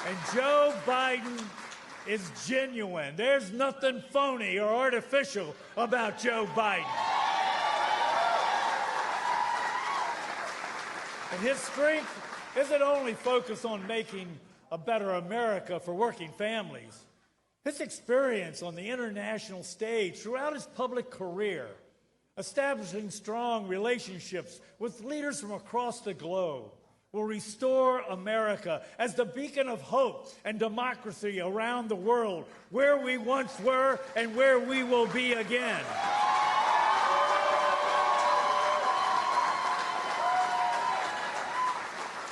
And Joe Biden is genuine. There's nothing phony or artificial about Joe Biden. And his strength isn't only focused on making a better America for working families. His experience on the international stage throughout his public career, establishing strong relationships with leaders from across the globe, will restore America as the beacon of hope and democracy around the world, where we once were and where we will be again.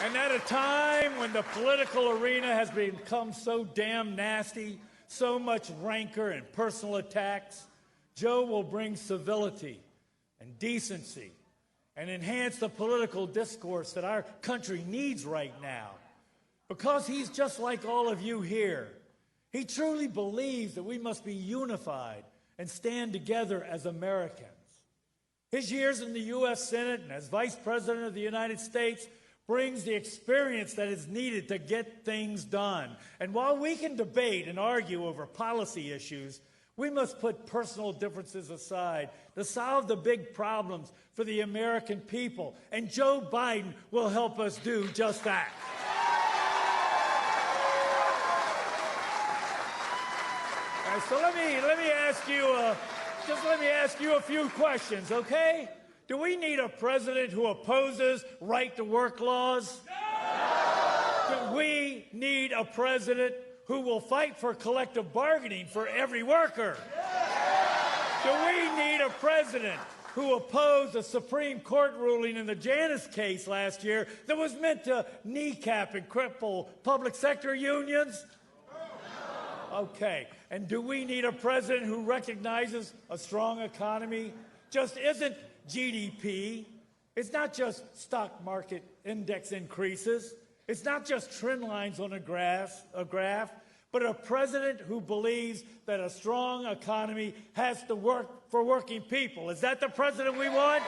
And at a time when the political arena has become so damn nasty, so much rancor and personal attacks, Joe will bring civility and decency and enhance the political discourse that our country needs right now. Because he's just like all of you here. He truly believes that we must be unified and stand together as Americans. His years in the U.S. Senate and as Vice President of the United States brings the experience that is needed to get things done. And while we can debate and argue over policy issues, we must put personal differences aside to solve the big problems for the American people. And Joe Biden will help us do just that. All right, so let me ask you a few questions, okay? Do we need a president who opposes right-to-work laws? No! Do we need a president who will fight for collective bargaining for every worker? Do we need a president who opposed a Supreme Court ruling in the Janus case last year that was meant to kneecap and cripple public sector unions? Okay. And do we need a president who recognizes a strong economy just isn't GDP? It's not just stock market index increases. It's not just trend lines on a graph, but a president who believes that a strong economy has to work for working people. Is that the president we want?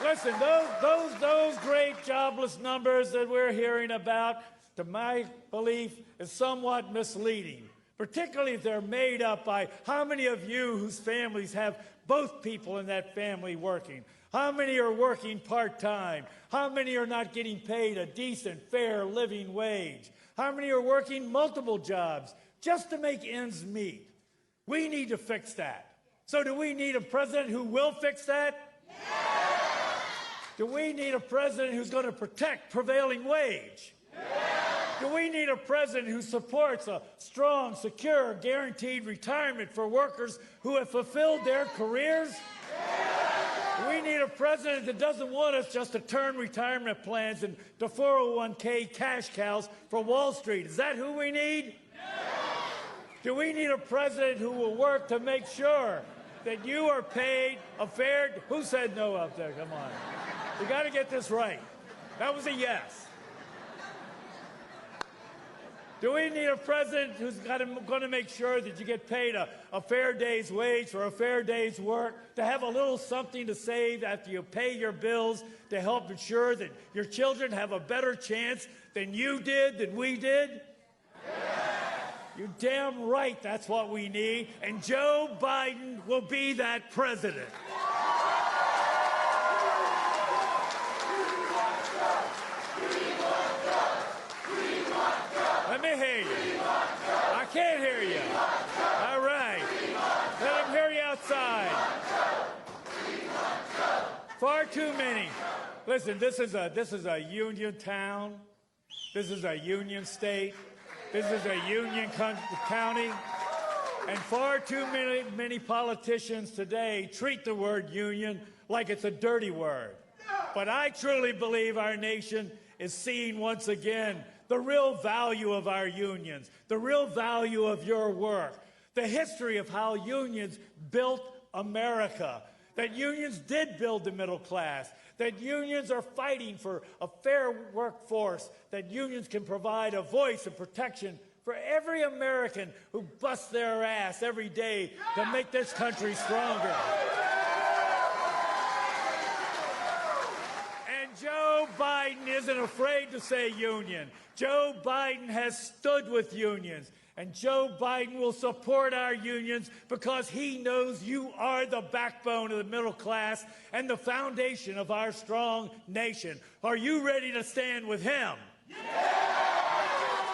Listen, those great jobless numbers that we're hearing about, to my belief, is somewhat misleading, particularly if they're made up by how many of you whose families have both people in that family working. How many are working part-time? How many are not getting paid a decent, fair living wage? How many are working multiple jobs just to make ends meet? We need to fix that. So do we need a president who will fix that? Yes! Do we need a president who's going to protect prevailing wage? Yes! Do we need a president who supports a strong, secure, guaranteed retirement for workers who have fulfilled their careers? Yes! We need a president that doesn't want us just to turn retirement plans into 401k cash cows for Wall Street. Is that who we need? No. Do we need a president who will work to make sure that you are paid a fair... Who said no up there? Come on. We got to get this right. That was a yes. Do we need a president who's going to make sure that you get paid a fair day's wage for a fair day's work, to have a little something to save after you pay your bills, to help ensure that your children have a better chance than you did, than we did? Yes. You're damn right that's what we need, and Joe Biden will be that president. Let me hear you. I can't hear you. All right. Let them hear you outside. Far too many. Listen, this is a union town. This is a union state. This is a union county. And far too many politicians today treat the word union like it's a dirty word. But I truly believe our nation is seeing once again the real value of our unions, the real value of your work, the history of how unions built America, that unions did build the middle class, that unions are fighting for a fair workforce, that unions can provide a voice and protection for every American who busts their ass every day to make this country stronger. And Joe Joe Biden isn't afraid to say union. Joe Biden has stood with unions. And Joe Biden will support our unions because he knows you are the backbone of the middle class and the foundation of our strong nation. Are you ready to stand with him? Yeah!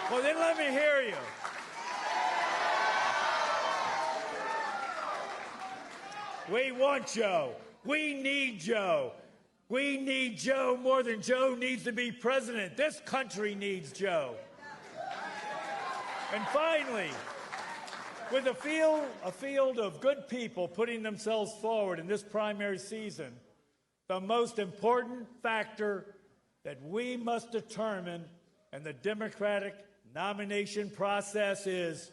Well, then let me hear you. We want Joe. We need Joe. We need Joe more than Joe needs to be president. This country needs Joe. And finally, with a field of good people putting themselves forward in this primary season, the most important factor that we must determine in the Democratic nomination process is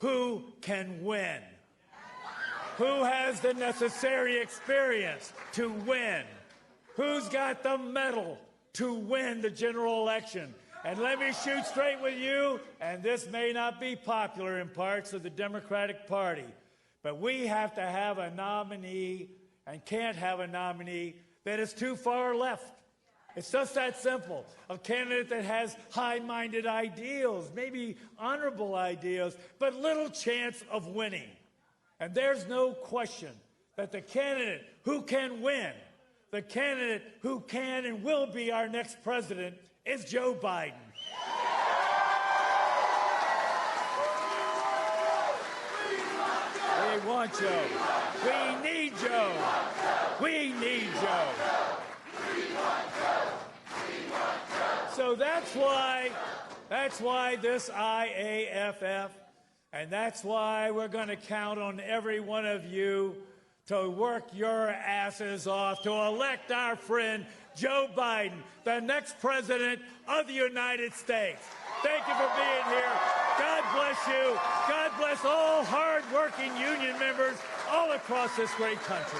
who can win. Who has the necessary experience to win? Who's got the mettle to win the general election? And let me shoot straight with you, and this may not be popular in parts of the Democratic Party, but we have to have a nominee and can't have a nominee that is too far left. It's just that simple. A candidate that has high-minded ideals, maybe honorable ideals, but little chance of winning. And there's no question that the candidate who can win, the candidate who can and will be our next president is Joe Biden. We want Joe. We need Joe. We need Joe. So that's why this IAFF, and that's why we're going to count on every one of you to work your asses off to elect our friend Joe Biden, the next president of the United States. Thank you for being here. God bless you. God bless all hard-working union members all across this great country.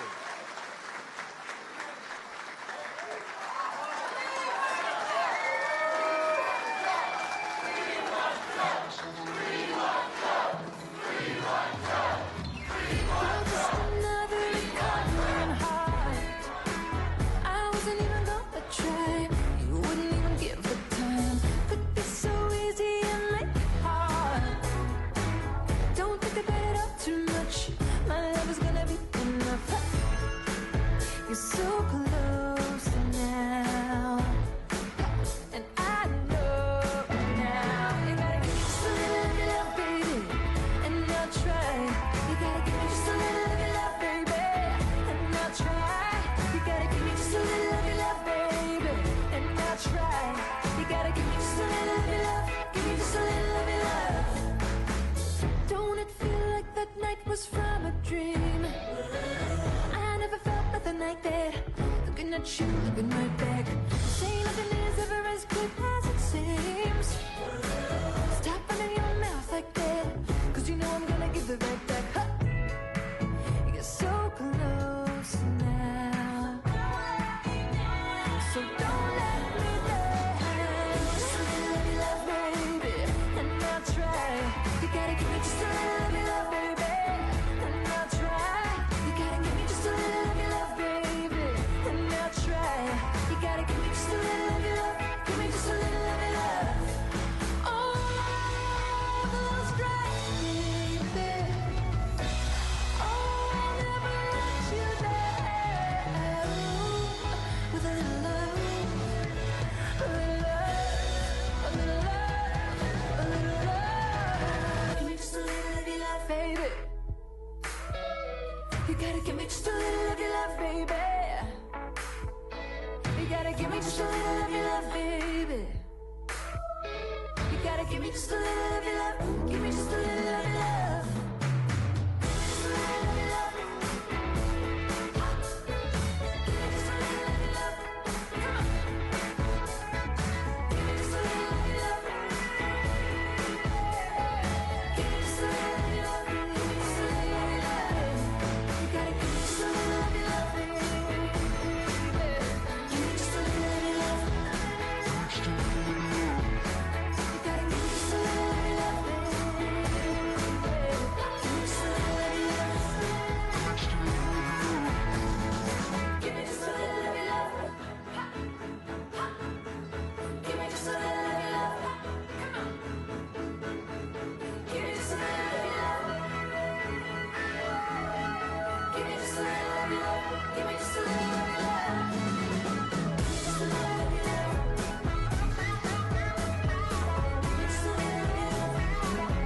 Was from a dream. I never felt nothing like that. Looking at you, looking right back. Say nothing is ever as good as it seems. Stop running your mouth like that, 'cause you know I'm gonna give the right back. Huh. You're so close now, so don't let me down. Just a little of your love, baby, and I'll try. You gotta give me just a little of your love, baby. You gotta give me just a little of your love, baby. You gotta give me just a little of your love, baby. You gotta give me just a little of your love. Give me just a little of your love. Just a little of your love. Give me just a little of your love. Come on. Give me just a little of your love. Give me just a little of your love. Give me just a little of your love. You gotta give me just a little of your love, baby. Give me just a little of your love. You gotta give me just a little of your love, baby. Give me just a little of your love. Just a little of your love. Give me just a little of your love.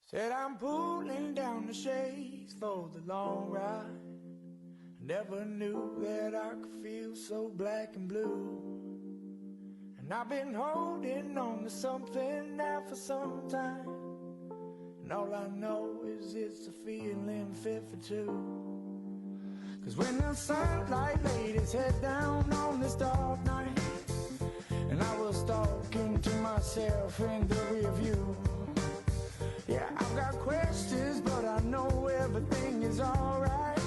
Said I'm pulling down the shades for the long ride. Never knew that I could feel so black and blue. And I've been holding on to something now for some time. And all I know is it's a feeling fit for two. Cause when the sunlight laid its head down on this dark night, and I was talking to myself in the rear view. Yeah, I've got questions, but I know everything is alright.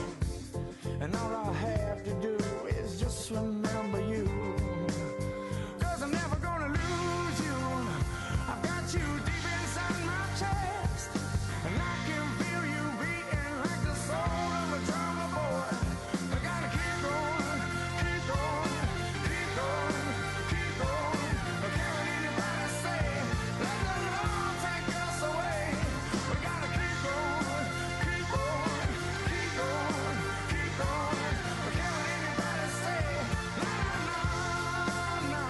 And all I have to do is just remember you. Cause I'm never gonna lose you. I've got you deep inside my chest, and I can feel you beating like the soul of a drummer boy. I gotta keep going, keep going, keep going, keep going. I can't let anybody say, let the Lord take us away. We gotta keep going, keep going, keep going, keep going. I can't let anybody say, la la la.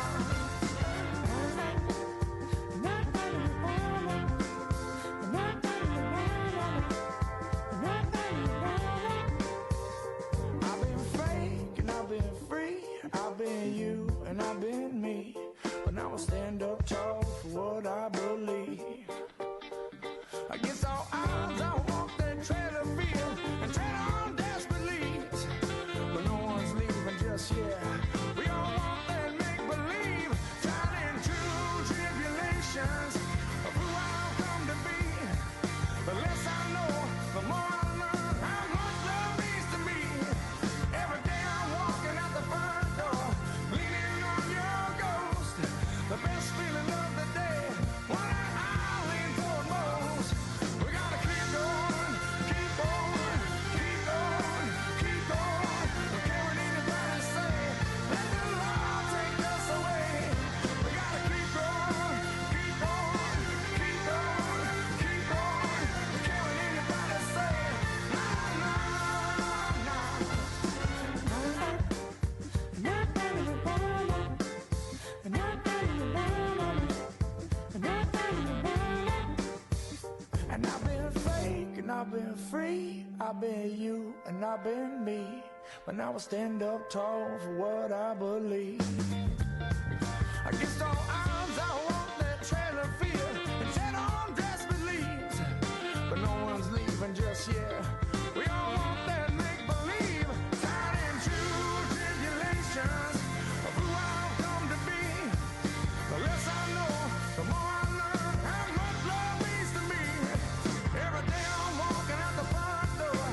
I've been fake and I've been free. I've been you and I've been me. But now I stand up tall for what I believe. Against all odds, I walk that trail of fear and tread on desperate leaves. But no one's leaving just yet. We all want that make-believe. Tried and true tribulations of who I've come to be. The less I know, the more I learn how much love means to me. Every day I'm walking out the front door, leaning on your ghost. The best feeling of the day, one I lean toward most. We gotta keep going, keep going, keep going, keep going. We can't let anybody say, let the Lord take us away. We gotta keep going, keep going, keep going, keep going. We can't let anybody say, no, no, no. And I've been fake and I've been free. I've been you and I've been me. But now I stand up tall for what I believe. Against all odds, I walk that trail of fear and tread on desperate leaves. But no one's leaving just yet. We all want that make-believe. Tied in true tribulations of who I've come to be. The less I know, the more I learn how much love means to me. Every day I'm walking out the front door,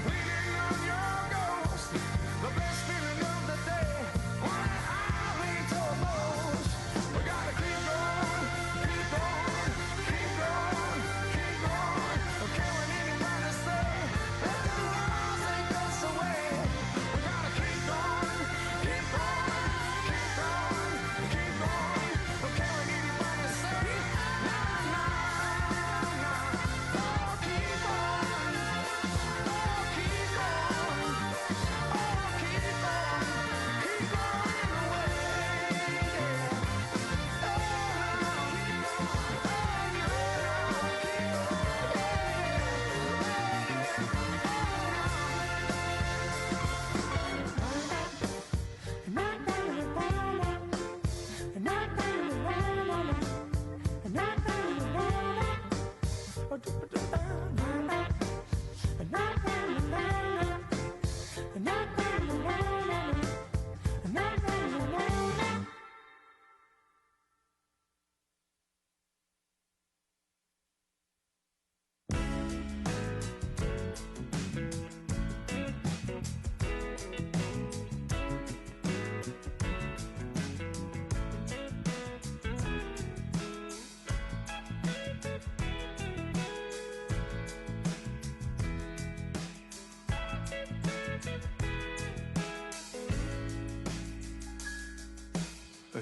leaning on your ghost. The best feeling of the day, one I lean toward most. We gotta keep going, keep going, keep going, keep going. We can't let anybody say, let the Lord take us away. We gotta keep going, keep going, keep going, keep going. We can't let anybody say, no, no, no. Oh, keep on, oh, keep on, oh, keep on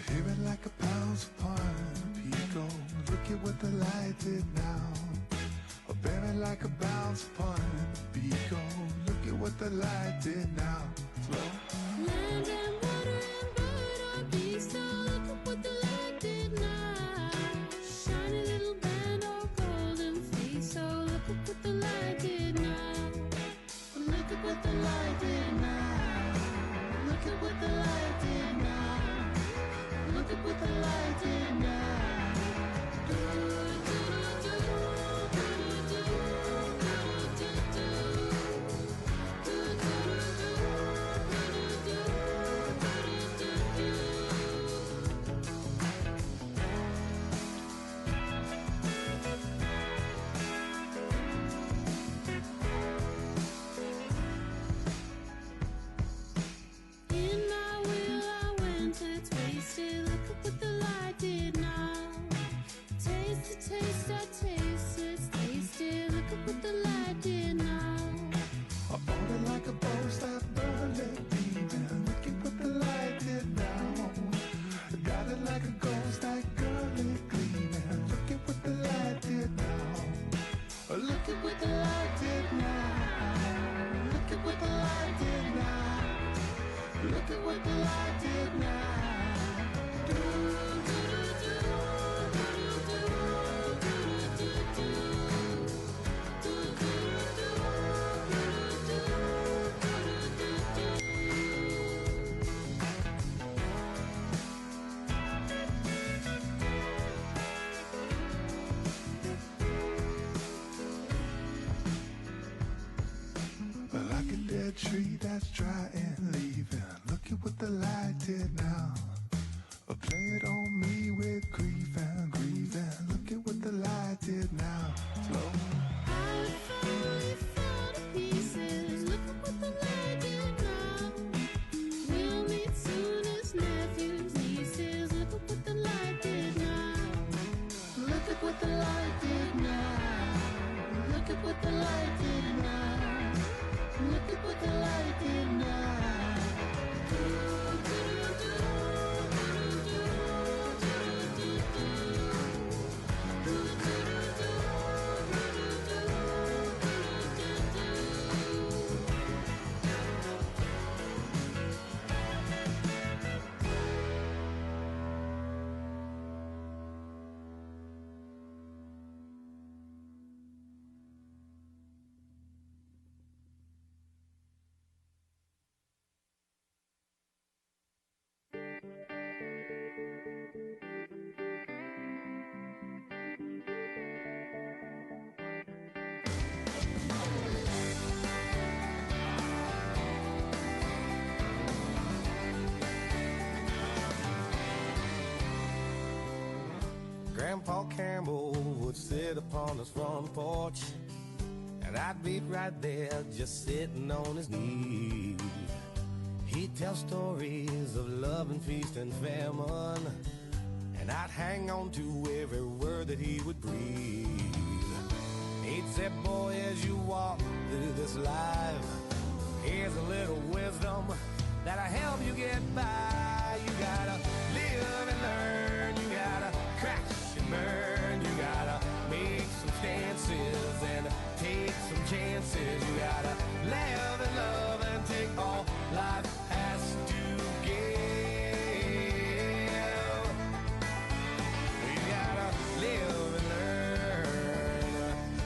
Hear it like a pounds upon Pico. Look at what the light did now. Or bear it like a bounce upon Pico. Look at what the light did now. Flow. Land and water and bird are beasts. Now look at what the light did now. Shiny little band of golden fleece. So look at what the light did now. Taste it, taste it, taste it, taste it, look at what the light did now. I bought it like a bow, stop burning, beaming. Look at what the light did now. Got it like a ghost, like girly gleaming. Look at what the light did now. Look at what the light did now. Look at what the light did now. Look at what the light did now. Like a dead tree that's dry and leaving. Look at what the light did now. Play it on me with grief and grieving. Look at what the light did now. Slow. How it finally fell to pieces. Look at what the light did now. We'll meet soon as nephews, nieces. Look at what the light did now. Look at what the light did now. Look at what the light did now. Look at what the light did now. Grandpa Campbell would sit upon his front porch, and I'd be right there just sitting on his knee. He'd tell stories of love and feast and famine, and I'd hang on to every word that he would breathe. He'd say, boy, as you walk through this life, here's a little wisdom that'll help you get by. You gotta live and learn, you gotta crash and burn, you gotta make some stances and take some chances. You gotta live and love and take all life has to give. You gotta live and learn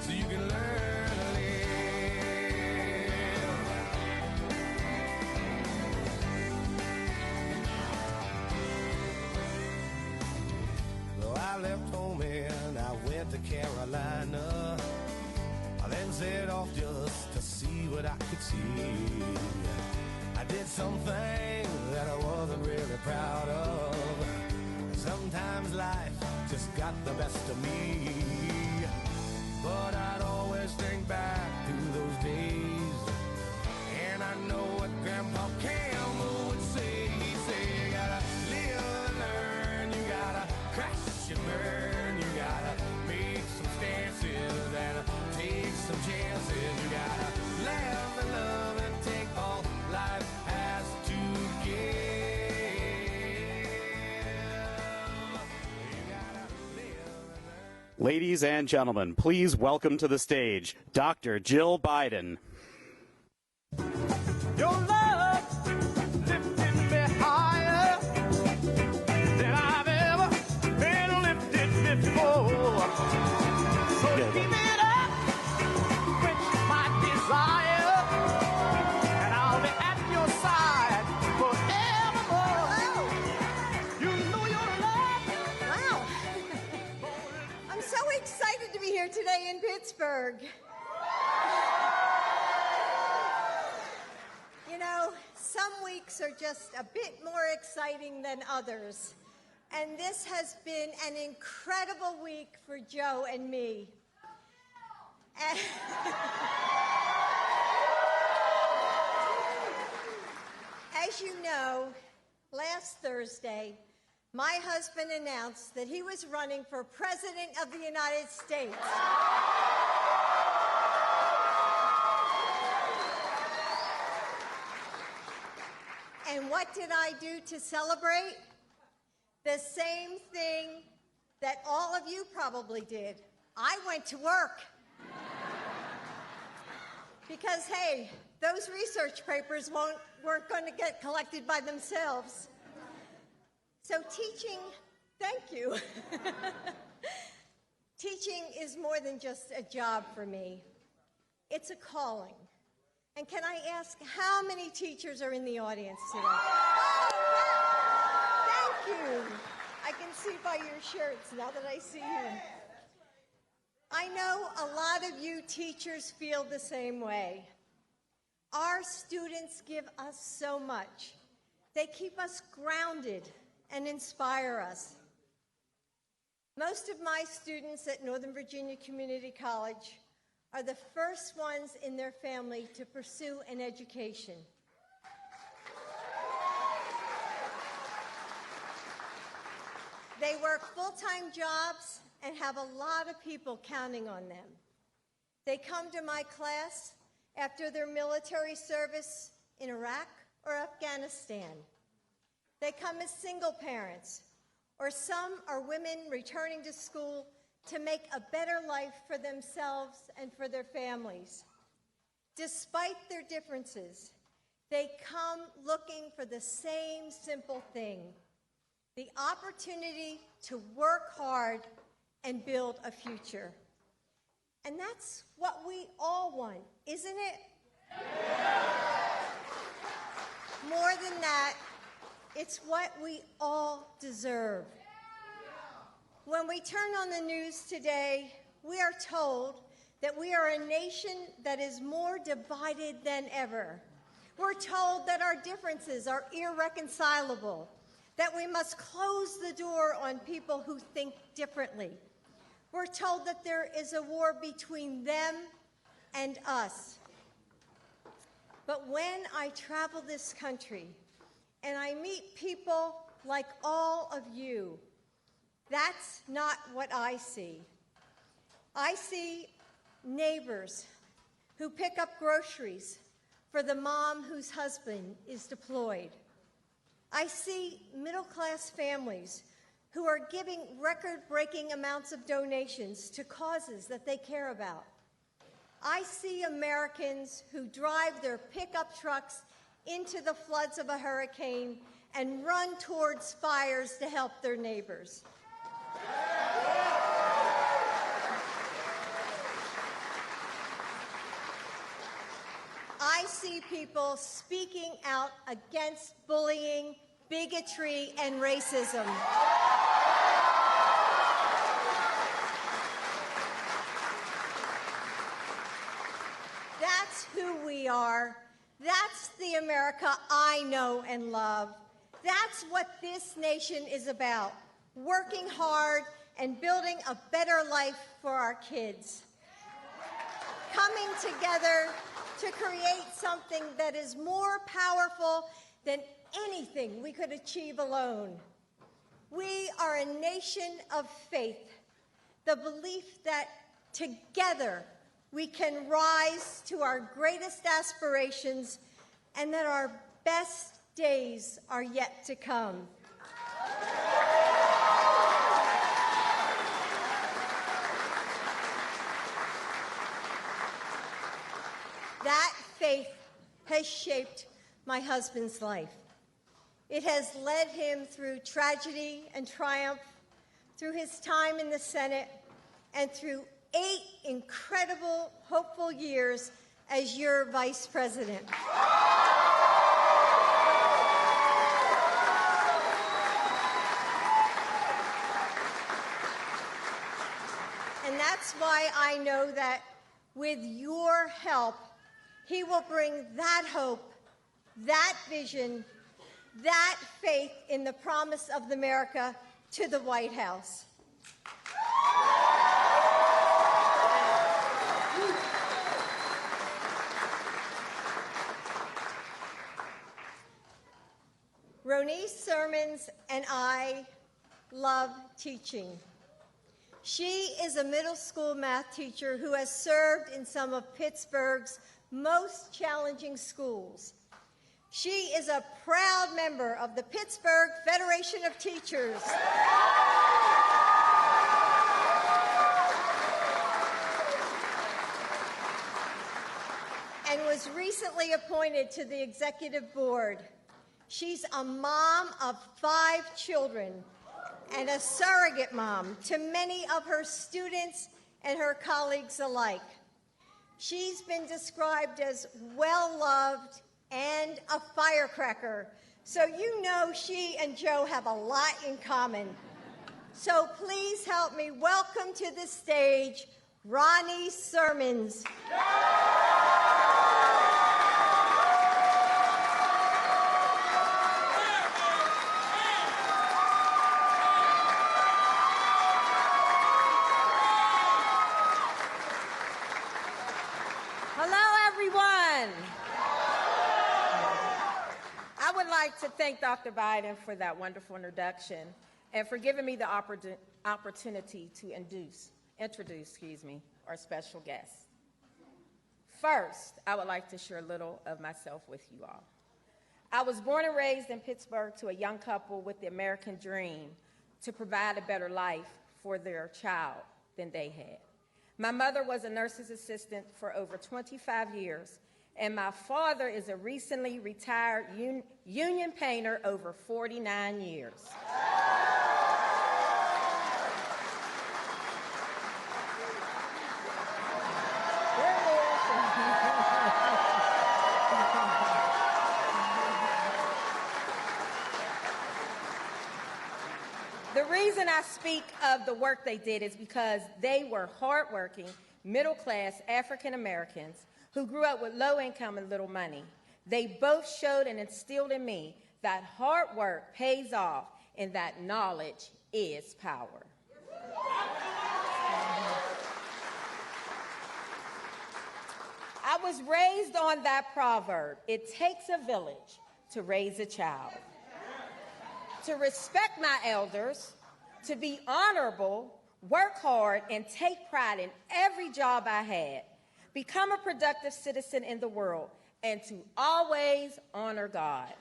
so you can learn to live. So I left home and I went to Carolina. I then set off just to see what I could see. I did something that I wasn't really proud of. Sometimes life just got the best of me. But I'd always think back to those days, and I know what Grandpa Campbell would say. He'd say, you gotta live and learn, you gotta crash and burn, you gotta make some stances and take some chances. You gotta live and love and take all life has to give. You gotta live and learn. Ladies and gentlemen, please welcome to the stage Dr. Jill Biden. Your love lifted me higher than I've ever been lifted before. So keep it up, quench my desire, and I'll be at your side forevermore. You know your love. Wow. I'm so excited to be here today in Pittsburgh. You know, some weeks are just a bit more exciting than others. And this has been an incredible week for Joe and me. And as you know, last Thursday, my husband announced that he was running for President of the United States. And what did I do to celebrate? The same thing that all of you probably did. I went to work. Because, hey, those research papers weren't going to get collected by themselves. So teaching, thank you. Teaching is more than just a job for me. It's a calling. And can I ask how many teachers are in the audience today? Oh, yeah. Thank you. I can see by your shirts now that I see you. I know a lot of you teachers feel the same way. Our students give us so much. They keep us grounded and inspire us. Most of my students at Northern Virginia Community College are the first ones in their family to pursue an education. They work full-time jobs and have a lot of people counting on them. They come to my class after their military service in Iraq or Afghanistan. They come as single parents, or some are women returning to school to make a better life for themselves and for their families. Despite their differences, they come looking for the same simple thing: the opportunity to work hard and build a future. And that's what we all want, isn't it? More than that, it's what we all deserve. When we turn on the news today, we are told that we are a nation that is more divided than ever. We're told that our differences are irreconcilable, that we must close the door on people who think differently. We're told that there is a war between them and us. But when I travel this country and I meet people like all of you, that's not what I see. I see neighbors who pick up groceries for the mom whose husband is deployed. I see middle-class families who are giving record-breaking amounts of donations to causes that they care about. I see Americans who drive their pickup trucks into the floods of a hurricane and run towards fires to help their neighbors. I see people speaking out against bullying, bigotry, and racism. That's who we are. That's the America I know and love. That's what this nation is about: working hard and building a better life for our kids. Coming together to create something that is more powerful than anything we could achieve alone. We are a nation of faith, the belief that together we can rise to our greatest aspirations and that our best days are yet to come. That faith has shaped my husband's life. It has led him through tragedy and triumph, through his time in the Senate, and through 8 incredible, hopeful years as your vice president. And that's why I know that with your help, he will bring that hope, that vision, that faith in the promise of America to the White House. Ronnie Sermons and I love teaching. She is a middle school math teacher who has served in some of Pittsburgh's most challenging schools. She is a proud member of the Pittsburgh Federation of Teachers. And was recently appointed to the executive board. She's a mom of 5 children and a surrogate mom to many of her students and her colleagues alike. She's been described as well-loved and a firecracker, so you know she and Joe have a lot in common. So please help me welcome to the stage Ronnie Sermons. I would like to thank Dr. Biden for that wonderful introduction and for giving me the opportunity to introduce our special guest. First, I would like to share a little of myself with you all. I was born and raised in Pittsburgh to a young couple with the American dream to provide a better life for their child than they had. My mother was a nurse's assistant for over 25 years, and my father is a recently retired union painter over 49 years. The reason I speak of the work they did is because they were hardworking, middle-class African Americans who grew up with low income and little money. They both showed and instilled in me that hard work pays off and that knowledge is power. I was raised on that proverb, it takes a village to raise a child. To respect my elders, to be honorable, work hard, and take pride in every job I had, become a productive citizen in the world, and to always honor God.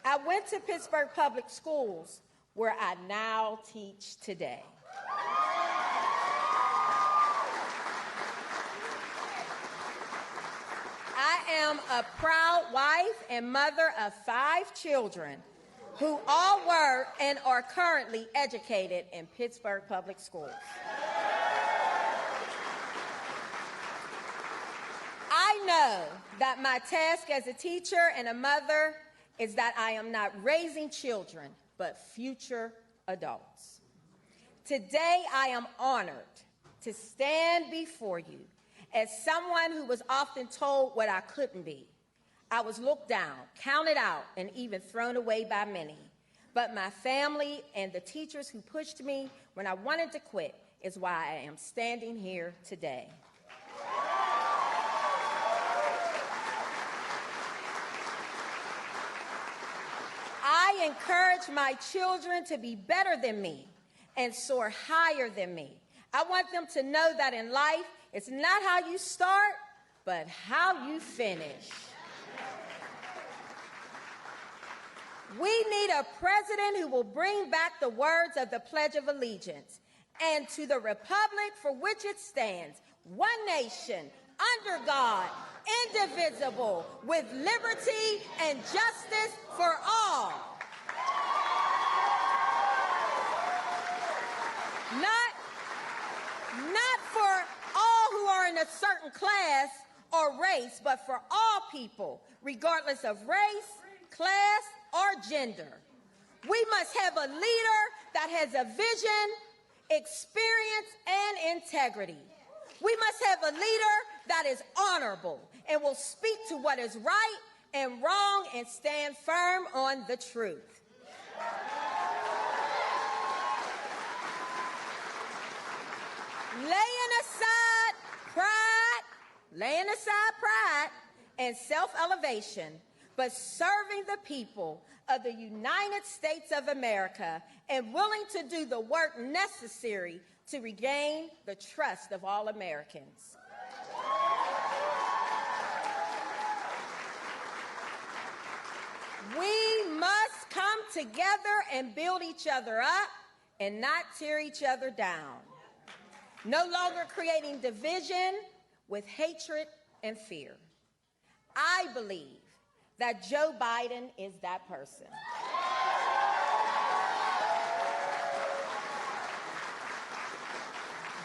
I went to Pittsburgh Public Schools, where I now teach today. I am a proud wife and mother of 5 children who all work and are currently educated in Pittsburgh Public Schools. I know that my task as a teacher and a mother is that I am not raising children, but future adults. Today, I am honored to stand before you as someone who was often told what I couldn't be. I was looked down, counted out, and even thrown away by many. But my family and the teachers who pushed me when I wanted to quit is why I am standing here today. I encourage my children to be better than me and soar higher than me. I want them to know that in life, it's not how you start, but how you finish. We need a president who will bring back the words of the Pledge of Allegiance and to the republic for which it stands, one nation, under God, indivisible, with liberty and justice for all. Not for all who are in a certain class or race, but for all people, regardless of race, class, or gender. We must have a leader that has a vision, experience, and integrity. We must have a leader that is honorable and will speak to what is right and wrong and stand firm on the truth. Laying aside pride and self-elevation, but serving the people of the United States of America and willing to do the work necessary to regain the trust of all Americans. We must come together and build each other up and not tear each other down. No longer creating division with hatred and fear. I believe that Joe Biden is that person.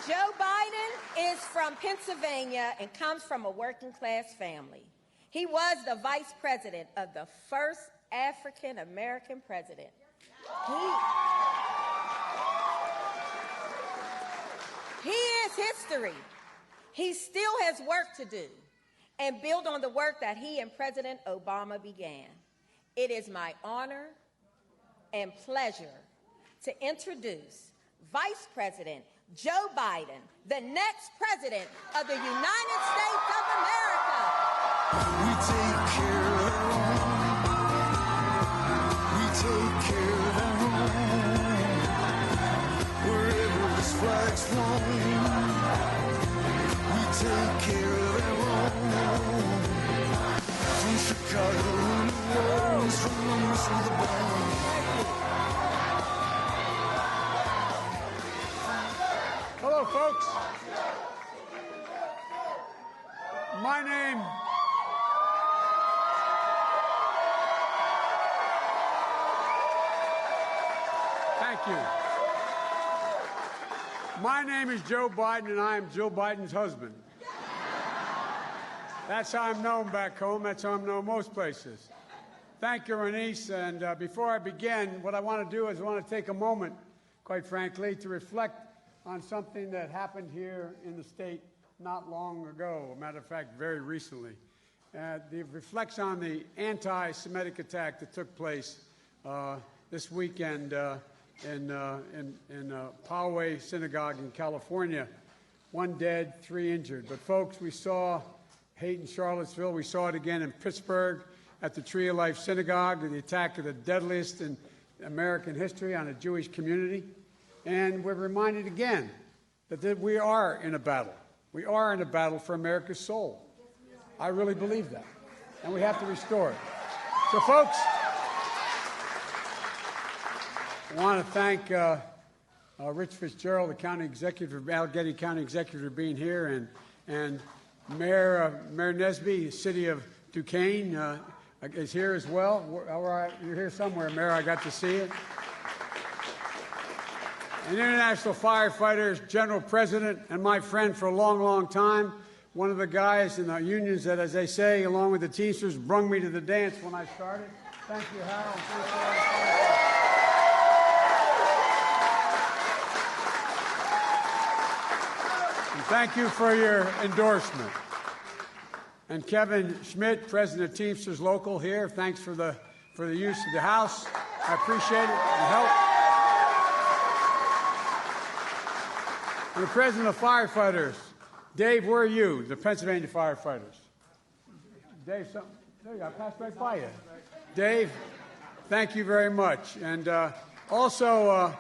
Joe Biden is from Pennsylvania and comes from a working class family. He was the vice president of the first African American president. He is history. He still has work to do and build on the work that he and President Obama began. It is my honor and pleasure to introduce Vice President Joe Biden, the next president of the United States of America. We take care of our own. We take care of our own. Wherever this flag's flying, we take care of our own. From Chicago to New Orleans, from Memphis to the Bay. Hello, folks. My name is Joe Biden, and I am Jill Biden's husband. That's how I'm known back home. That's how I'm known most places. Thank you, Renice. And before I begin, what I want to do is I want to take a moment, quite frankly, to reflect on something that happened here in the state not long ago, a matter of fact, very recently. It reflects on the anti-Semitic attack that took place this weekend in Poway Synagogue in California. 1 dead, 3 injured. But folks, we saw hate in Charlottesville. We saw it again in Pittsburgh at the Tree of Life Synagogue, the attack of the deadliest in American history on a Jewish community. And we're reminded again that we are in a battle. We are in a battle for America's soul. I really believe that. And we have to restore it. So, folks, I want to thank Rich Fitzgerald, the county executive, Allegheny County executive, for being here, and Mayor Nesby, city of Duquesne, is here as well. You're here somewhere, Mayor. I got to see it. And International Firefighters General President and my friend for a long, long time, one of the guys in the unions that, as they say, along with the Teamsters, brung me to the dance when I started. Thank you, Harold. And thank you for your endorsement. And Kevin Schmidt, President of Teamsters Local here, thanks for the use of the House. I appreciate it, the help. And the President of Firefighters, Dave, where are you? The Pennsylvania Firefighters. Dave, there you go. I passed right by you. Dave, thank you very much. And also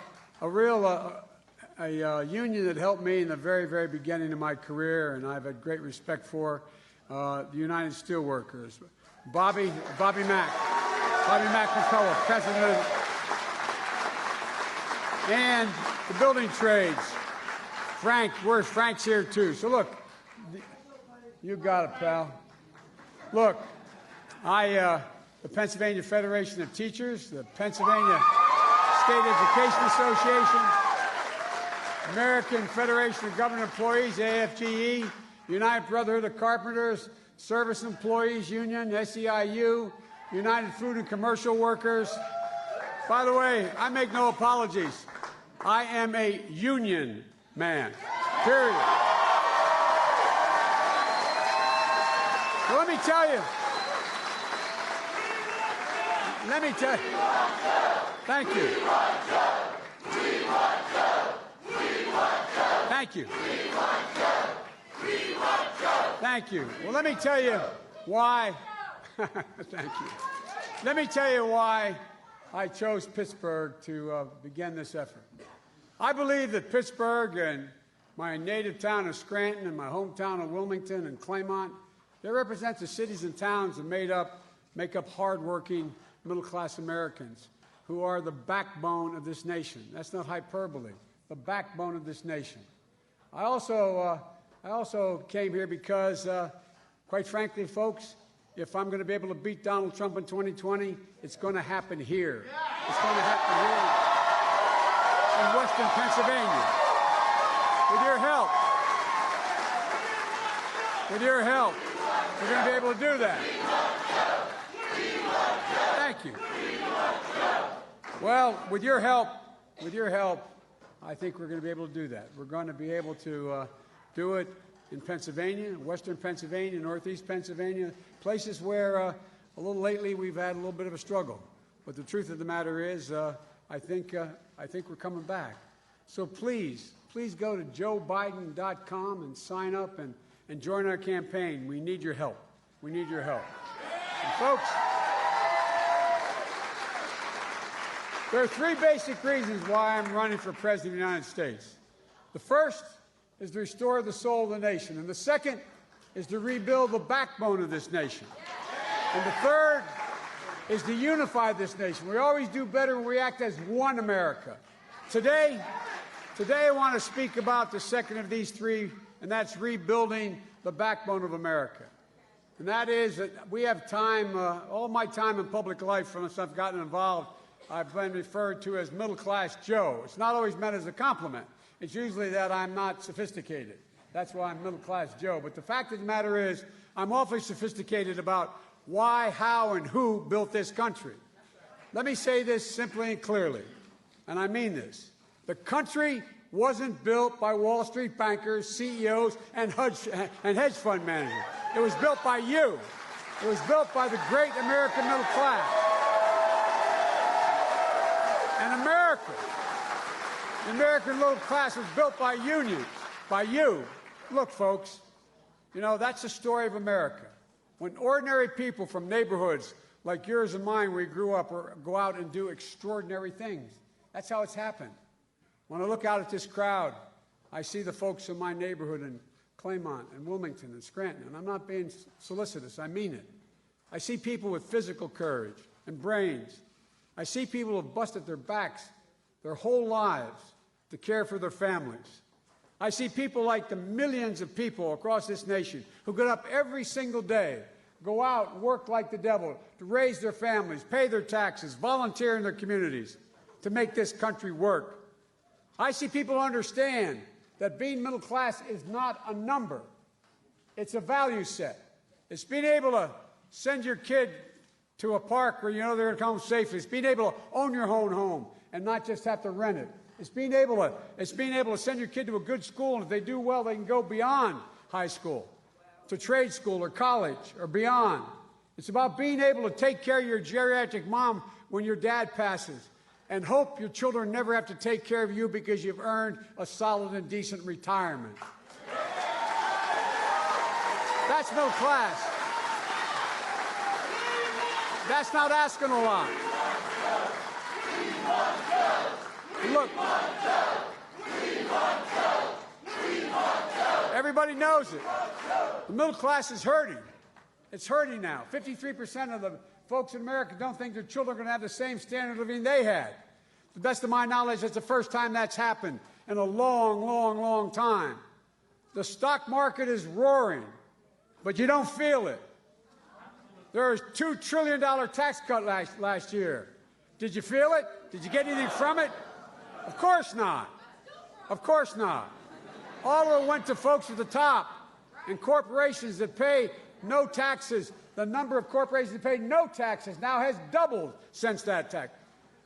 a union that helped me in the very, very beginning of my career, and I've had great respect for, the United Steelworkers. Bobby Mack McCullough, President of, and the building trades. Frank, Frank's here too. So look, you got it, pal. Look, the Pennsylvania Federation of Teachers, the Pennsylvania State Education Association, American Federation of Government Employees, AFGE, United Brotherhood of Carpenters, Service Employees Union, SEIU, United Food and Commercial Workers. By the way, I make no apologies. I am a union man, period. So let me tell you. Thank you. Thank you. Thank you. Well, let me tell you why Thank you. Let me tell you why I chose Pittsburgh to begin this effort. I believe that Pittsburgh and my native town of Scranton and my hometown of Wilmington and Claymont, they represent the cities and towns that make up hardworking, middle-class Americans who are the backbone of this nation. That's not hyperbole. The backbone of this nation. I also came here because, quite frankly, folks, if I'm going to be able to beat Donald Trump in 2020, it's going to happen here. It's going to happen here in Western Pennsylvania. With your help, we're going to be able to do that. Thank you. Well, with your help, I think we're going to be able to do that. We're going to be able to do it in Pennsylvania, Western Pennsylvania, Northeast Pennsylvania, places where a little lately we've had a little bit of a struggle. But the truth of the matter is, I think we're coming back. So please go to joebiden.com and sign up and join our campaign. We need your help. We need your help. And folks, there are three basic reasons why I'm running for President of the United States. The first is to restore the soul of the nation. And the second is to rebuild the backbone of this nation. And the third is to unify this nation. We always do better when we act as one America. Today I want to speak about the second of these three, and that's rebuilding the backbone of America. And that is that we have time, all my time in public life, since I've gotten involved, I've been referred to as middle-class Joe. It's not always meant as a compliment. It's usually that I'm not sophisticated. That's why I'm middle-class Joe. But the fact of the matter is, I'm awfully sophisticated about why, how, and who built this country. Let me say this simply and clearly, and I mean this. The country wasn't built by Wall Street bankers, CEOs, and hedge fund managers. It was built by you. It was built by the great American middle class. And America, the American middle class was built by unions, by you. Look, folks, you know, that's the story of America. When ordinary people from neighborhoods like yours and mine, where we grew up, go out and do extraordinary things. That's how it's happened. When I look out at this crowd, I see the folks in my neighborhood in Claymont and Wilmington and Scranton, and I'm not being solicitous, I mean it. I see people with physical courage and brains. I see people who have busted their backs their whole lives to care for their families. I see people like the millions of people across this nation who get up every single day, go out and work like the devil to raise their families, pay their taxes, volunteer in their communities to make this country work. I see people understand that being middle class is not a number. It's a value set. It's being able to send your kid to a park where you know they're going to come safely. It's being able to own your own home and not just have to rent it. It's being able to send your kid to a good school, and if they do well, they can go beyond high school to trade school or college or beyond. It's about being able to take care of your geriatric mom when your dad passes and hope your children never have to take care of you because you've earned a solid and decent retirement. That's middle class. That's not asking a lot. Look, everybody knows it. The middle class is hurting. It's hurting now. 53% of the folks in America don't think their children are going to have the same standard of living they had. To the best of my knowledge, it's the first time that's happened in a long, long, long time. The stock market is roaring, but you don't feel it. There was a $2 trillion tax cut last year. Did you feel it? Did you get anything from it? Of course not. Of course not. All of it went to folks at the top and corporations that pay no taxes. The number of corporations that pay no taxes now has doubled since that tax.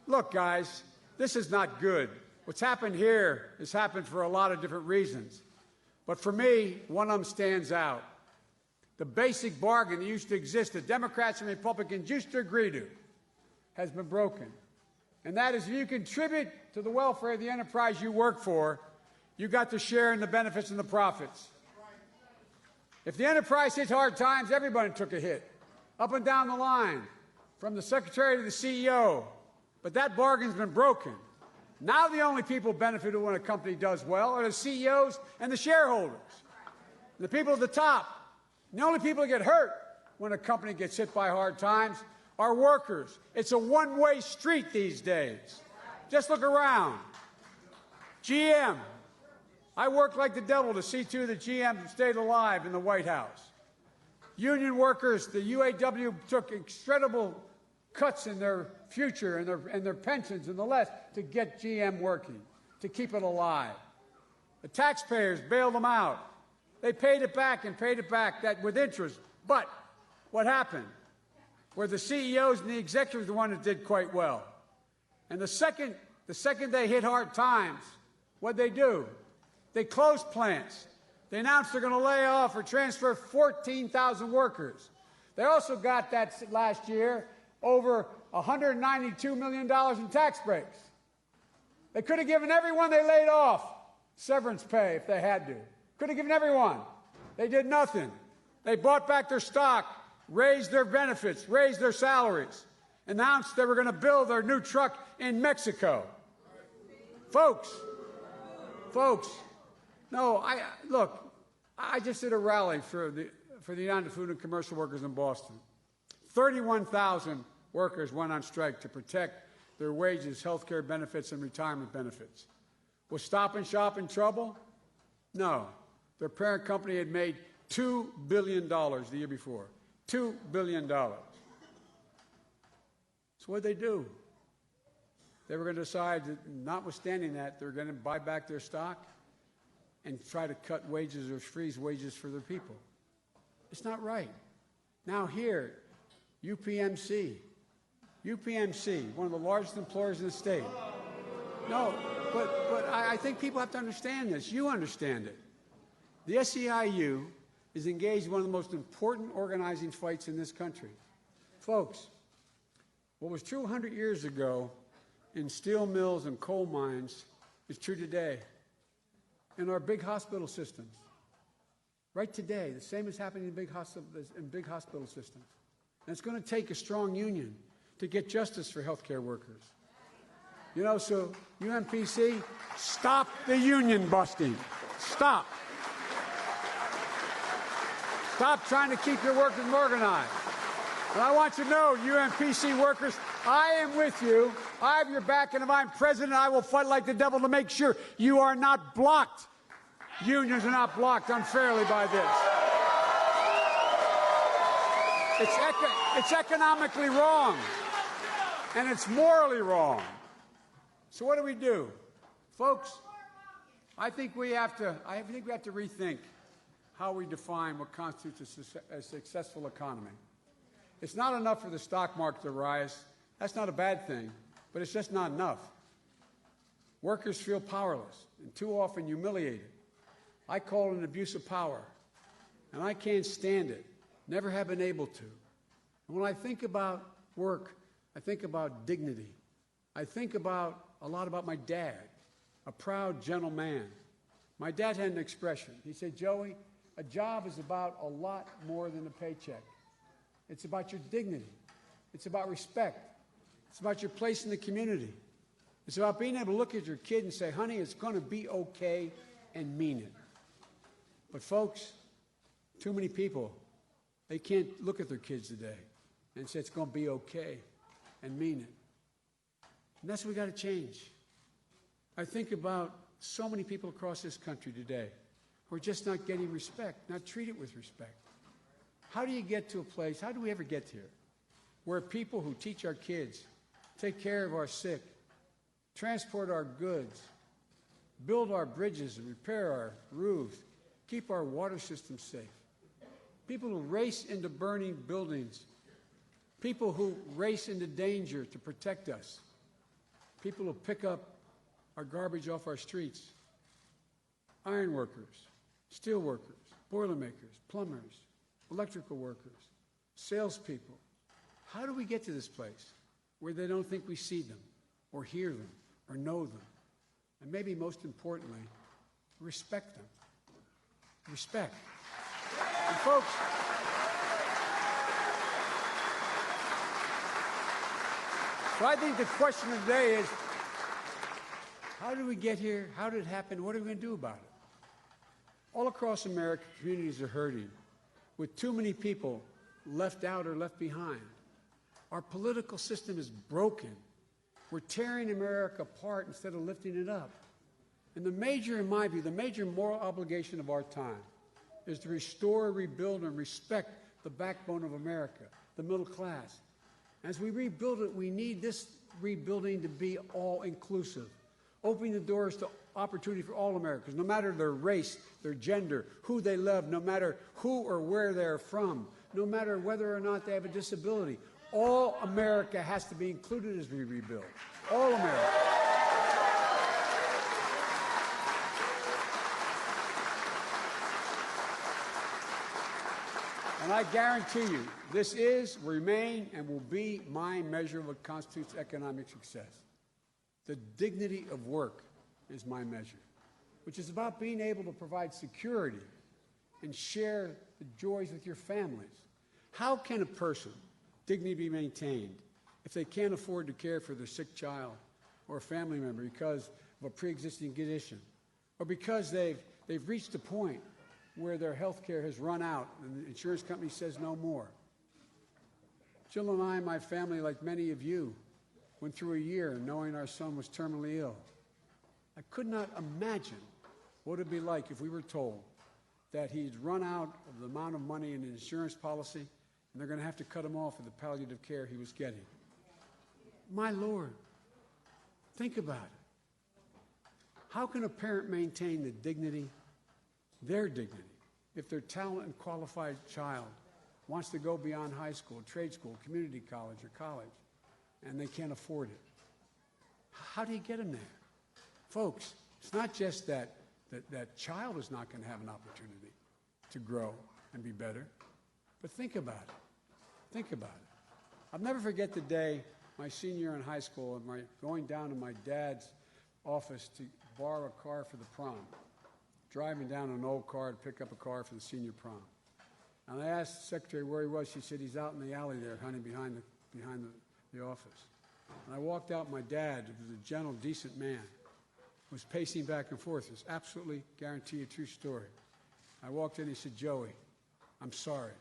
Look, guys, this is not good. What's happened here has happened for a lot of different reasons. But for me, one of them stands out. The basic bargain that used to exist that Democrats and Republicans used to agree to has been broken. And that is, if you contribute to the welfare of the enterprise you work for, you got to share in the benefits and the profits. If the enterprise hit hard times, everybody took a hit. up and down the line, from the secretary to the CEO. But that bargain's been broken. Now the only people benefited when a company does well are the CEOs and the shareholders, the people at the top. The only people that get hurt when a company gets hit by hard times are workers. It's a one-way street these days. Just look around. GM. I worked like the devil to see to that GM stayed alive in the White House. Union workers, the UAW took incredible cuts in their future and their pensions and the less to get GM working, to keep it alive. The taxpayers bailed them out. They paid it back and paid it back that with interest. But what happened? Where the CEOs and the executives were the ones that did quite well. And the second they hit hard times, what'd they do? They closed plants. They announced they're going to lay off or transfer 14,000 workers. They also got that last year over $192 million in tax breaks. They could have given everyone they laid off severance pay if they had to. Could have given everyone. They did nothing. They bought back their stock, raised their benefits, raised their salaries, announced they were going to build their new truck in Mexico. Folks, no, look, I just did a rally for the United Food and Commercial Workers in Boston. 31,000 workers went on strike to protect their wages, health care benefits, and retirement benefits. Was Stop and Shop in trouble? No. Their parent company had made $2 billion the year before. $2 billion. So what did they do? They were going to decide that, notwithstanding that, they're going to buy back their stock and try to cut wages or freeze wages for their people. It's not right. Now here, UPMC, one of the largest employers in the state. No, but I think people have to understand this. You understand it. The SEIU is engaged in one of the most important organizing fights in this country. Folks, what was true 100 years ago in steel mills and coal mines is true today in our big hospital systems. Right today, the same is happening in big hospital systems. And it's going to take a strong union to get justice for healthcare workers. You know, so UMPC, stop the union busting. Stop. Stop trying to keep your workers organized. And I want you to know, UMPC workers, I am with you. I have your back, and if I'm president, I will fight like the devil to make sure you are not blocked. Unions are not blocked unfairly by this. It's economically wrong, and it's morally wrong. So what do? Folks, I think we have to rethink how we define what constitutes a successful economy. It's not enough for the stock market to rise. That's not a bad thing, but it's just not enough. Workers feel powerless and too often humiliated. I call it an abuse of power, and I can't stand it. Never have been able to. And when I think about work, I think about dignity. I think a lot about my dad, a proud, gentle man. My dad had an expression. He said, Joey, a job is about a lot more than a paycheck. It's about your dignity. It's about respect. It's about your place in the community. It's about being able to look at your kid and say, honey, it's going to be okay, and mean it. But folks, too many people, they can't look at their kids today and say it's going to be okay and mean it. And that's what we got to change. I think about so many people across this country today who are just not getting respect, not treated with respect. How do you get to a place, how do we ever get here, where people who teach our kids, take care of our sick, transport our goods, build our bridges and repair our roofs, keep our water system safe, people who race into burning buildings, people who race into danger to protect us, people who pick up our garbage off our streets, iron workers, steel workers, boilermakers, plumbers, electrical workers, salespeople. How do we get to this place where they don't think we see them or hear them or know them? And maybe most importantly, respect them. Respect. And folks, So I think the question of the day is, how did we get here? How did it happen? What are we going to do about it? All across America, communities are hurting, with too many people left out or left behind. Our political system is broken. We're tearing America apart instead of lifting it up. And in my view, the major moral obligation of our time is to restore, rebuild, and respect the backbone of America, the middle class. As we rebuild it, we need this rebuilding to be all-inclusive, opening the doors to opportunity for all Americans, no matter their race, their gender, who they love, no matter who or where they're from, no matter whether or not they have a disability. All America has to be included as we rebuild. All America. And I guarantee you, this is, will remain, and will be my measure of what constitutes economic success. The dignity of work is my measure, which is about being able to provide security and share the joys with your families. How can a person dignity be maintained if they can't afford to care for their sick child or a family member because of a pre-existing condition, or because they've reached a point where their health care has run out and the insurance company says no more? Jill and I, my family, like many of you, went through a year knowing our son was terminally ill. I could not imagine what it would be like if we were told that he'd run out of the amount of money in an insurance policy and they're going to have to cut him off of the palliative care he was getting. My Lord, think about it. How can a parent maintain the dignity, their dignity, if their talented and qualified child wants to go beyond high school, trade school, community college, or college, and they can't afford it? How do you get them there? Folks, it's not just that child is not going to have an opportunity to grow and be better, but think about it. Think about it. I'll never forget the day my senior year in high school and going down to my dad's office to borrow a car for the prom, driving down an old car to pick up a car for the senior prom. And I asked the secretary where he was. She said, he's out in the alley there, honey, behind the office. And I walked out, my dad, who was a gentle, decent man, was pacing back and forth. It's absolutely, guarantee, a true story. I walked in, he said, Joey, I'm sorry.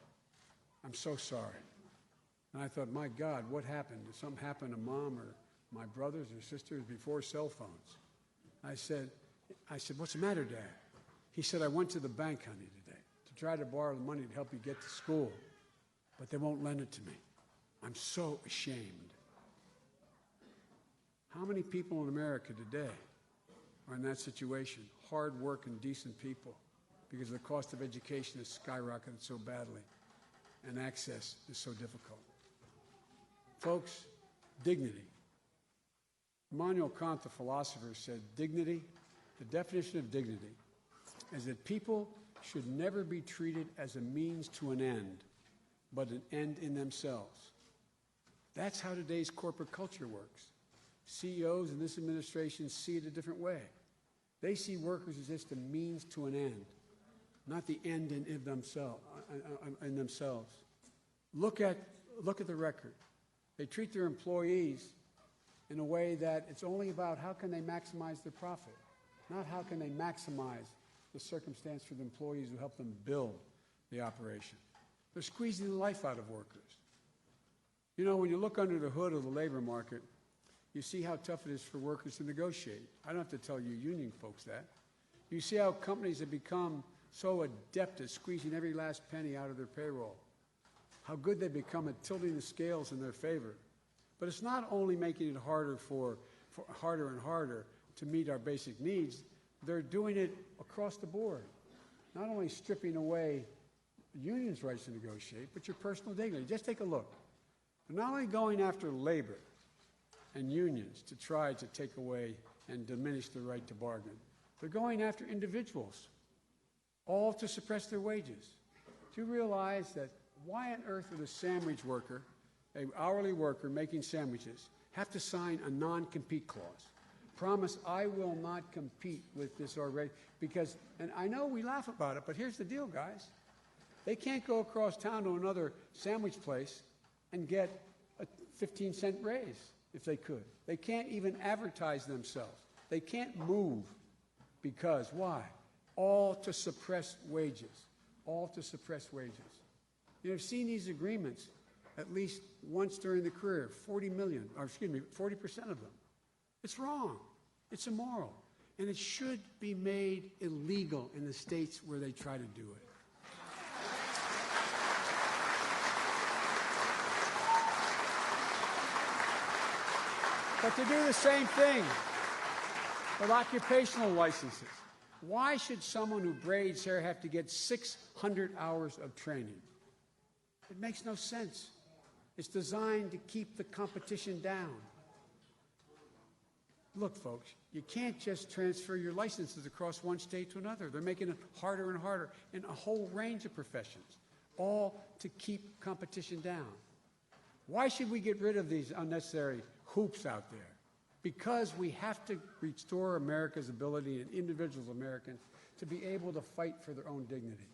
I'm so sorry. And I thought, my God, what happened? Did something happen to Mom or my brothers or sisters before cell phones? I said, what's the matter, Dad? He said, I went to the bank, honey, today to try to borrow the money to help you get to school, but they won't lend it to me. I'm so ashamed. How many people in America today are in that situation? Hard-working, decent people, because the cost of education has skyrocketed so badly and access is so difficult. Folks, dignity. Immanuel Kant, the philosopher, said dignity, the definition of dignity, is that people should never be treated as a means to an end, but an end in themselves. That's how today's corporate culture works. CEOs in this administration see it a different way. They see workers as just a means to an end, not the end in themselves. Look at the record. They treat their employees in a way that it's only about how can they maximize their profit, not how can they maximize the circumstance for the employees who help them build the operation. They're squeezing the life out of workers. You know, when you look under the hood of the labor market, you see how tough it is for workers to negotiate. I don't have to tell you union folks that. You see how companies have become so adept at squeezing every last penny out of their payroll, how good they've become at tilting the scales in their favor. But it's not only making it harder harder and harder to meet our basic needs, they're doing it across the board. Not only stripping away unions' rights to negotiate, but your personal dignity. Just take a look. They're not only going after labor and unions to try to take away and diminish the right to bargain, they're going after individuals, all to suppress their wages. Do you realize that why on earth would a sandwich worker, an hourly worker making sandwiches, have to sign a non-compete clause? Promise, I will not compete with this already, because, and I know we laugh about it, but here's the deal, guys. They can't go across town to another sandwich place and get a 15-cent raise if they could. They can't even advertise themselves. They can't move because, why? All to suppress wages. All to suppress wages. I've seen these agreements at least once during the career, 40 million, or excuse me, 40% of them. It's wrong. It's immoral. And it should be made illegal in the states where they try to do it. But to do the same thing with occupational licenses. Why should someone who braids hair have to get 600 hours of training? It makes no sense. It's designed to keep the competition down. Look, folks, you can't just transfer your licenses across one state to another. They're making it harder and harder in a whole range of professions, all to keep competition down. Why should we get rid of these unnecessary hoops out there? Because we have to restore America's ability and individuals, Americans, to be able to fight for their own dignity.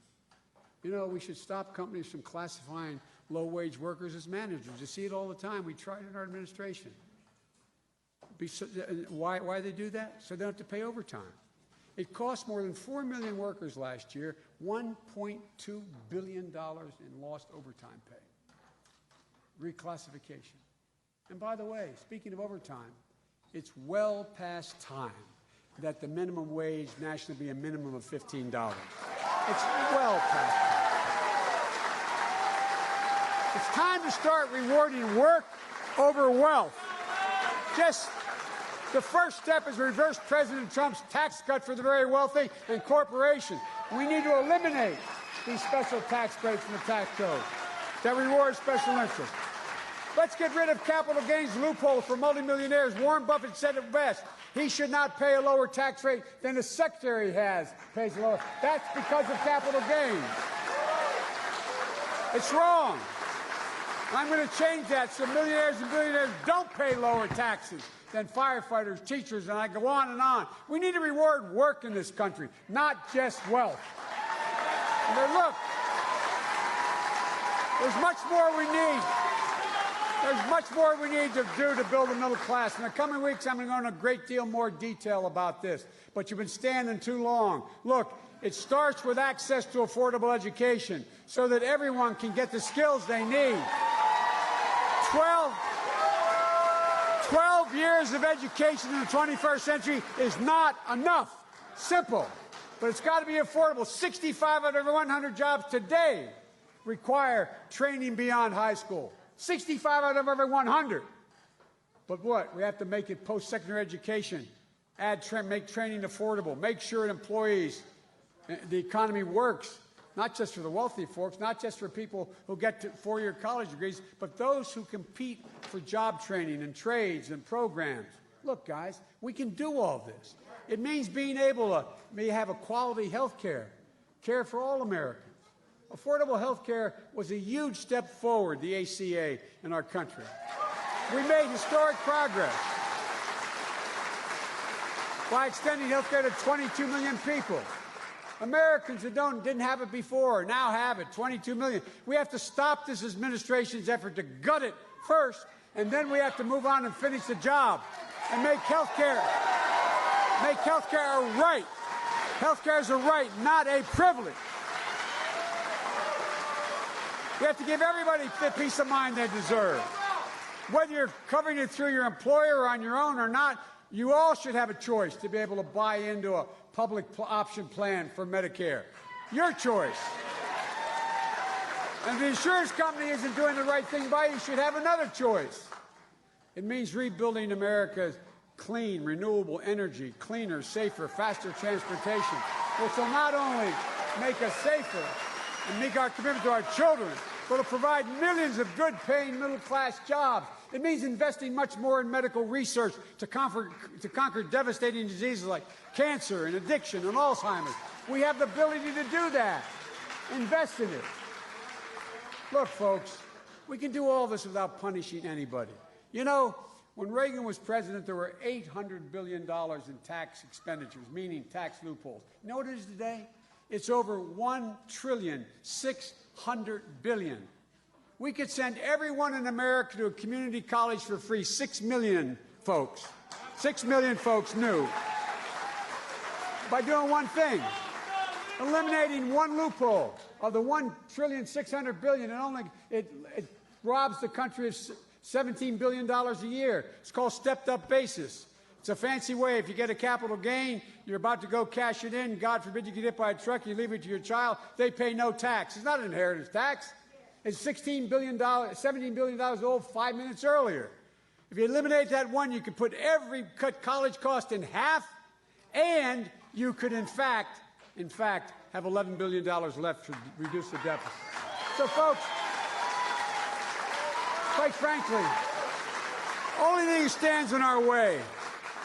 You know, we should stop companies from classifying low-wage workers as managers. You see it all the time. We tried it in our administration. Why they do that? So they don't have to pay overtime. It cost more than 4 million workers last year, $1.2 billion in lost overtime pay. Reclassification. And by the way, speaking of overtime, it's well past time that the minimum wage nationally be a minimum of $15. It's well past time. It's time to start rewarding work over wealth. Just the first step is reverse President Trump's tax cut for the very wealthy and corporations. We need to eliminate these special tax breaks from the tax code that reward special interests. Let's get rid of capital gains loopholes for multimillionaires. Warren Buffett said it best. He should not pay a lower tax rate than the secretary pays lower. That's because of capital gains. It's wrong. I'm going to change that so millionaires and billionaires don't pay lower taxes than firefighters, teachers, and I go on and on. We need to reward work in this country, not just wealth. And then look, there's much more we need. There's much more we need to do to build a middle class. In the coming weeks, I'm going to go into a great deal more detail about this. But you've been standing too long. Look, it starts with access to affordable education so that everyone can get the skills they need. 12 years of education in the 21st century is not enough. Simple. But it's got to be affordable. 65 out of every 100 jobs today require training beyond high school. 65 out of every 100. But what? We have to make it post-secondary education. Make training affordable. Make sure employees, the economy works. Not just for the wealthy folks, not just for people who get to four-year college degrees, but those who compete for job training and trades and programs. Look, guys, we can do all this. It means being able to have a quality health care for all Americans. Affordable health care was a huge step forward, the ACA, in our country. We made historic progress by extending health care to 22 million people. Americans who didn't have it before now have it, 22 million. We have to stop this administration's effort to gut it first, and then we have to move on and finish the job and make health care a right. Health care is a right, not a privilege. We have to give everybody the peace of mind they deserve. Whether you're covering it through your employer or on your own or not, you all should have a choice to be able to buy into a public option plan for Medicare. Your choice. And if the insurance company isn't doing the right thing by you, should have another choice. It means rebuilding America's clean, renewable energy, cleaner, safer, faster transportation, which will not only make us safer and meet our commitment to our children, but will provide millions of good-paying middle-class jobs. It means investing much more in medical research to conquer devastating diseases like cancer and addiction and Alzheimer's. We have the ability to do that. Invest in it. Look, folks, we can do all this without punishing anybody. You know, when Reagan was president, there were $800 billion in tax expenditures, meaning tax loopholes. You know what it is today? It's over $1.6 trillion. we could send everyone in America to a community college for free. 6 million folks. 6 million folks knew. By doing one thing, eliminating one loophole of the $1.6 trillion, and only it robs the country of $17 billion a year. It's called stepped-up basis. It's a fancy way. If you get a capital gain, you're about to go cash it in. God forbid you get hit by a truck, you leave it to your child. They pay no tax. It's not an inheritance tax. It's $17 billion old 5 minutes earlier. If you eliminate that one, you could put every college cost in half, and you could, in fact, have $11 billion left to reduce the deficit. So, folks, quite frankly, only thing that stands in our way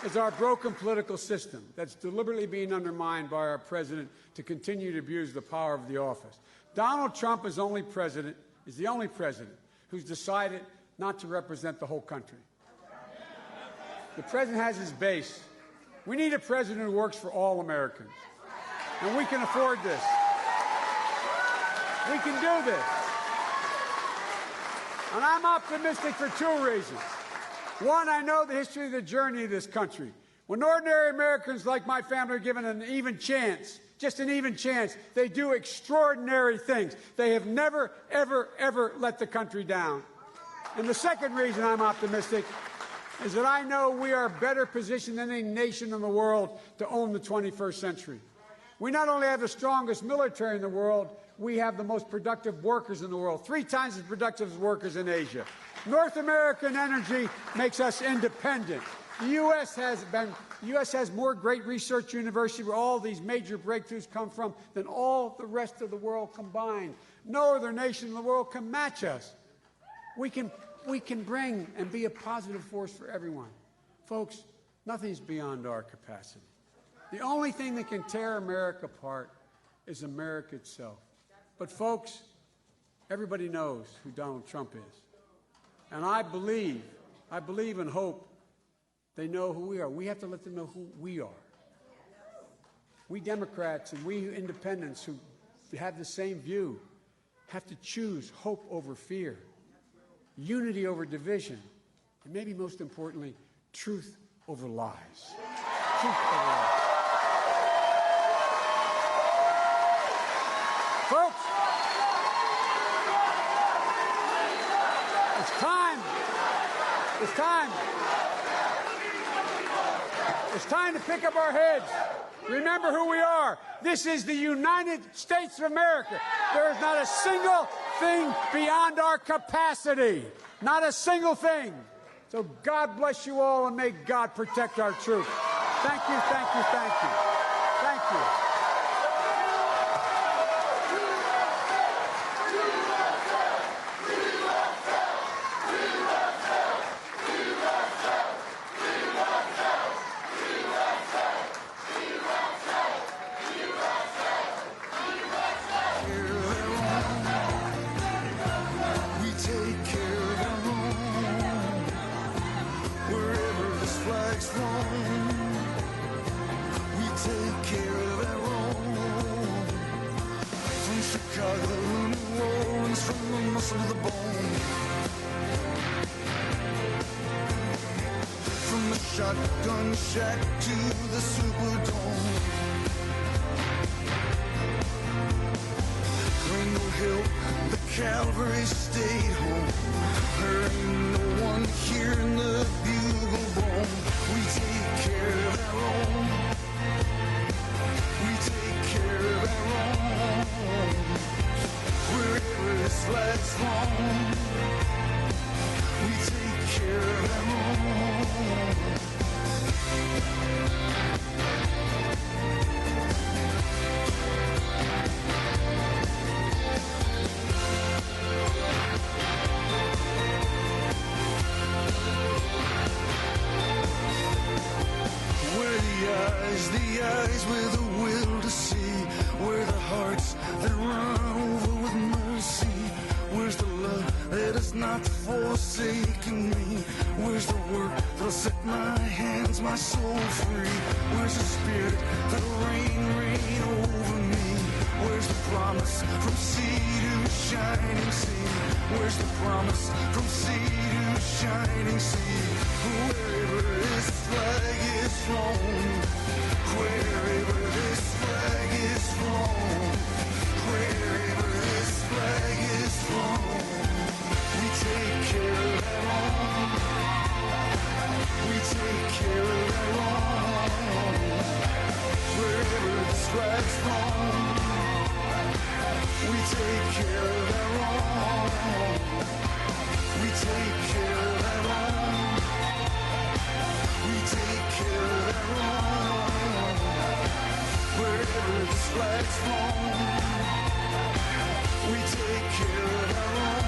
is our broken political system that's deliberately being undermined by our president to continue to abuse the power of the office. Donald Trump is the only president who's decided not to represent the whole country. The president has his base. We need a president who works for all Americans. And we can afford this. We can do this. And I'm optimistic for two reasons. One, I know the history of the journey of this country. When ordinary Americans like my family are given an even chance, just an even chance, they do extraordinary things. They have never, ever, ever let the country down. And the second reason I'm optimistic is that I know we are better positioned than any nation in the world to own the 21st century. We not only have the strongest military in the world, we have the most productive workers in the world, 3 times as productive as workers in Asia. North American energy makes us independent. The U.S. has more great research universities where all these major breakthroughs come from than all the rest of the world combined. No other nation in the world can match us. We can bring and be a positive force for everyone. Folks, nothing's beyond our capacity. The only thing that can tear America apart is America itself. But folks, everybody knows who Donald Trump is. And I believe and hope they know who we are. We have to let them know who we are. We Democrats and we independents who have the same view have to choose hope over fear, unity over division, and maybe most importantly, truth over lies. Truth over lies. Folks, it's time to pick up our heads. Remember who we are. This is the United States of America. There is not a single thing beyond our capacity. Not a single thing. So God bless you all, and may God protect our troops. Thank you, thank you, thank you. Thank you. Shotgun shack to the Superdome. Kringle Hill, the Calvary stayed home. There ain't no one here in the bugle bone. We take care of our own. We take care of our own. Wherever this flag's flown, we take care of our own. The eyes with a will to see, where the hearts that run over with mercy. Where's the love that has not forsaken me? Where's the work that'll set my hands, my soul free? Where's the spirit that'll reign over me? Where's the promise from sea to shining sea? Where's the this flag's flown, we take care of our own. We take care of our own. We take care of our own. Wherever this flag's flown, we take care of our own.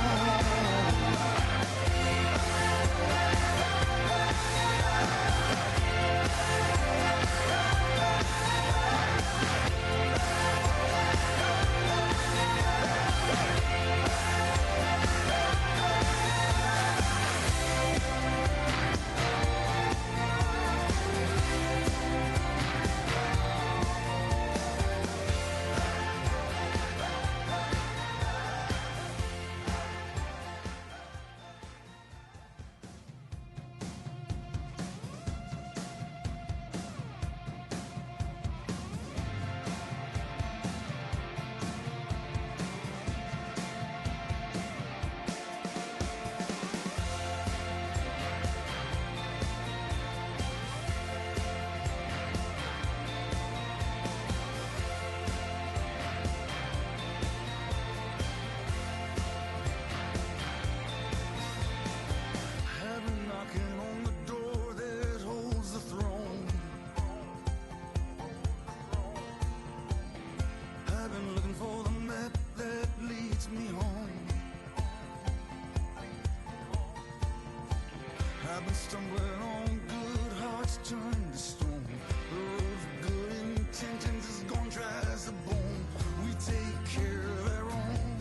I've been stumbling on good hearts turned to stone. The road of good intentions is gone dry as a bone. We take care of our own.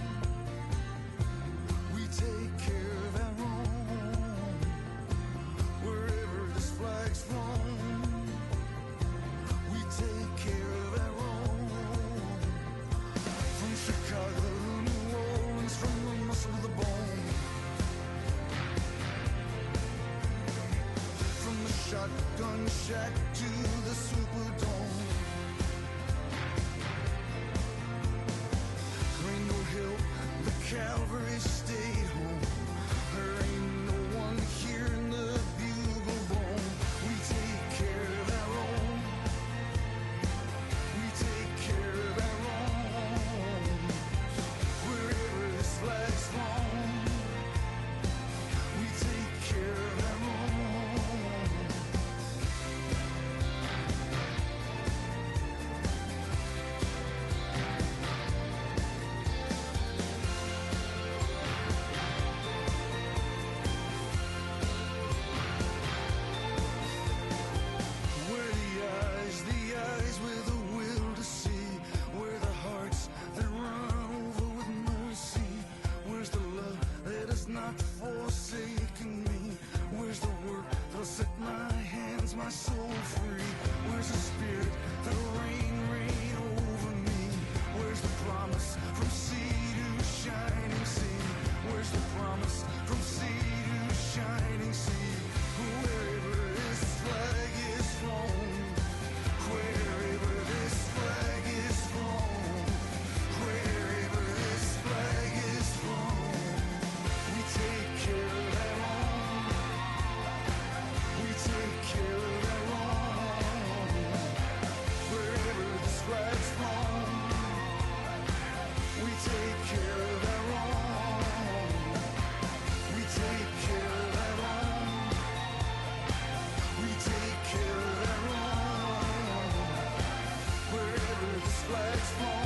We take care of our own. Wherever this flag's flown, we take care of our own. From Chicago to New Orleans, from the muscle to the bone. Shotgun shack to the Superdome. There ain't no help, the cavalry stayed home. There ain't no one here in the bugle bone. We take care of our own. We take care of our own. Wherever this flag's flown, we take care of our own. Not forsaken me. Where's the work that'll set my hands, my soul free? Where's the spirit that'll reign over me? Where's the promise from sea to shining sea? Where's the promise from sea to shining sea? Wherever this flag is flown, wherever this flag is flown, wherever this flag is flown, we take care of our own. We take care of our own. Wherever this flag's flown, we take care of our own. We take care of our own. We take care of our own. Wherever this flag's flown.